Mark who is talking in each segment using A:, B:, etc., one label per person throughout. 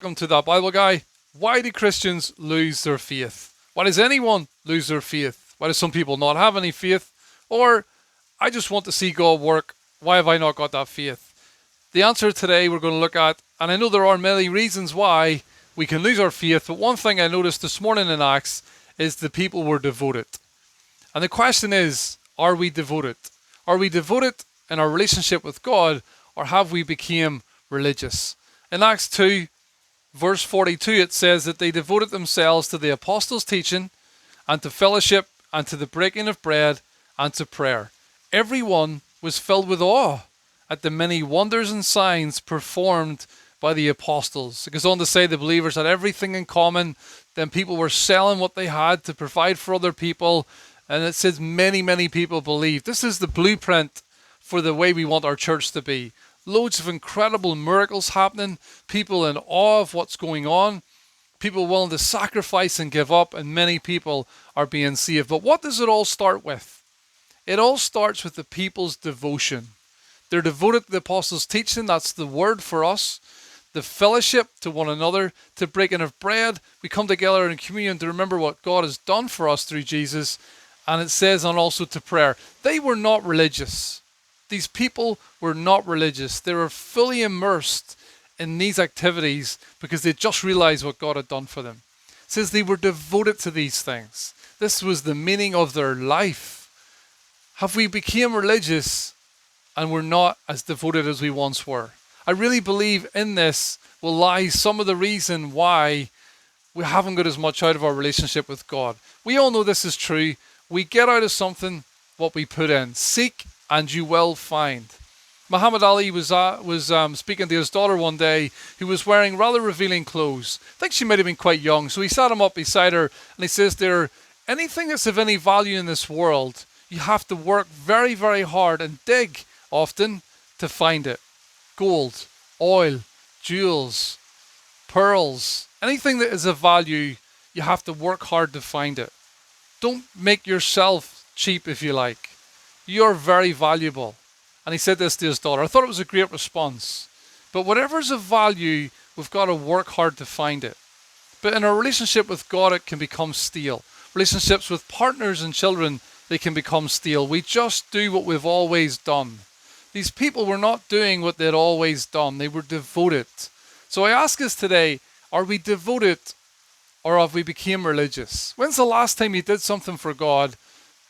A: Welcome to That Bible Guy. Why do Christians lose their faith? Why does anyone lose their faith? Why do some people not have any faith? Or, I just want to see God work. Why have I not got that faith? The answer today we're going to look at, and I know there are many reasons why we can lose our faith, but one thing I noticed this morning in Acts is the people were devoted. And the question is, are we devoted? Are we devoted in our relationship with God, or have we become religious? In Acts 2, verse 42, it says that they devoted themselves to the apostles' teaching and to fellowship and to the breaking of bread and to prayer. Everyone was filled with awe at the many wonders and signs performed by the apostles. It goes on to say the believers had everything in common. Then people were selling what they had to provide for other people. And it says many people believed. This is the blueprint for the way we want our church to be. Loads of incredible miracles happening, people in awe of what's going on, people willing to sacrifice and give up, and many people are being saved. But what does it all start with? It all starts with the people's devotion. They're devoted to the apostles' teaching, that's the word for us. The fellowship to one another, to breaking of bread. We come together in communion to remember what God has done for us through Jesus. And it says, and also to prayer. They were not religious. These people were not religious. They were fully immersed in these activities because they just realized what God had done for them. It says they were devoted to these things. This was the meaning of their life. Have we become religious and we're not as devoted as we once were? I really believe in this will lie some of the reason why we haven't got as much out of our relationship with God. We all know this is true. We get out of something what we put in. Seek and you will find. Muhammad Ali was speaking to his daughter one day, who was wearing rather revealing clothes. I think she might have been quite young. So he sat him up beside her and he says to her, anything that's of any value in this world, you have to work very hard and dig often to find it. Gold, oil, jewels, pearls, anything that is of value, you have to work hard to find it. Don't make yourself cheap, if you like. You're very valuable. And he said this to his daughter. I thought it was a great response. But whatever's of value, we've got to work hard to find it. But in our relationship with God, it can become stale. Relationships with partners and children, they can become stale. We just do what we've always done. These people were not doing what they'd always done. They were devoted. So I ask us today, are we devoted or have we become religious? When's the last time you did something for God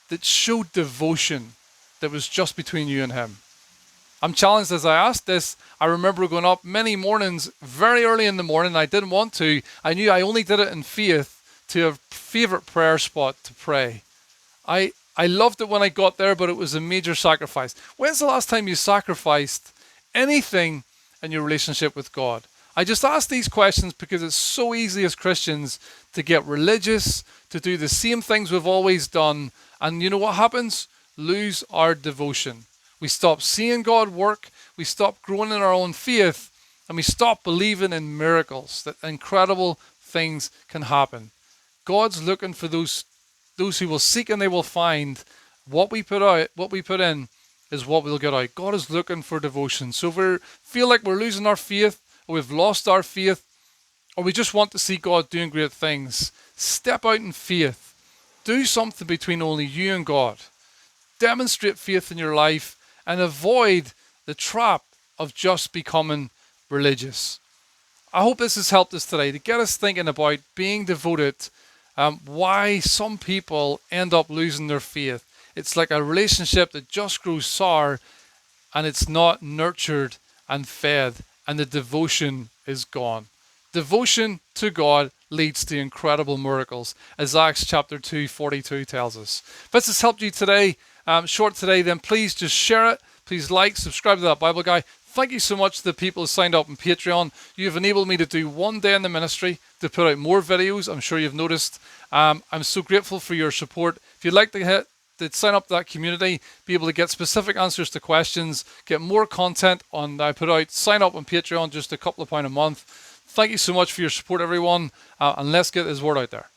A: that showed devotion that was just between you and him? I'm challenged as I asked this. I remember going up many mornings very early in the morning. I didn't want to. I knew I only did it in faith to a favorite prayer spot to pray. I loved it when I got there, but it was a major sacrifice. When's the last time you sacrificed anything in your relationship with God? I just ask these questions because it's so easy as Christians to get religious, to do the same things we've always done. And you know what happens? Lose our devotion. We stop seeing God work. We stop growing in our own faith. And we stop believing in miracles, that incredible things can happen. God's looking for those who will seek and they will find. What we put out, what we put in is what we'll get out. God is looking for devotion. So if we feel like we're losing our faith, or we've lost our faith, or we just want to see God doing great things, step out in faith. Do something between only you and God. Demonstrate faith in your life and avoid the trap of just becoming religious. I hope this has helped us today to get us thinking about being devoted, why some people end up losing their faith. It's like a relationship that just grows sour and it's not nurtured and fed, and the devotion is gone. Devotion to God leads to incredible miracles, as Acts chapter 2:42 tells us. If this has helped you today, short today, then please just share it. Please like, subscribe to That Bible Guy. Thank you so much to the people who signed up on Patreon. You have enabled me to do one day in the ministry, to put out more videos. I'm sure you've noticed. I'm so grateful for your support. If you'd like to sign up to that community, be able to get specific answers to questions, get more content on I put out, sign up on Patreon, just a couple of pounds a month. Thank you so much for your support, everyone, and let's get this word out there.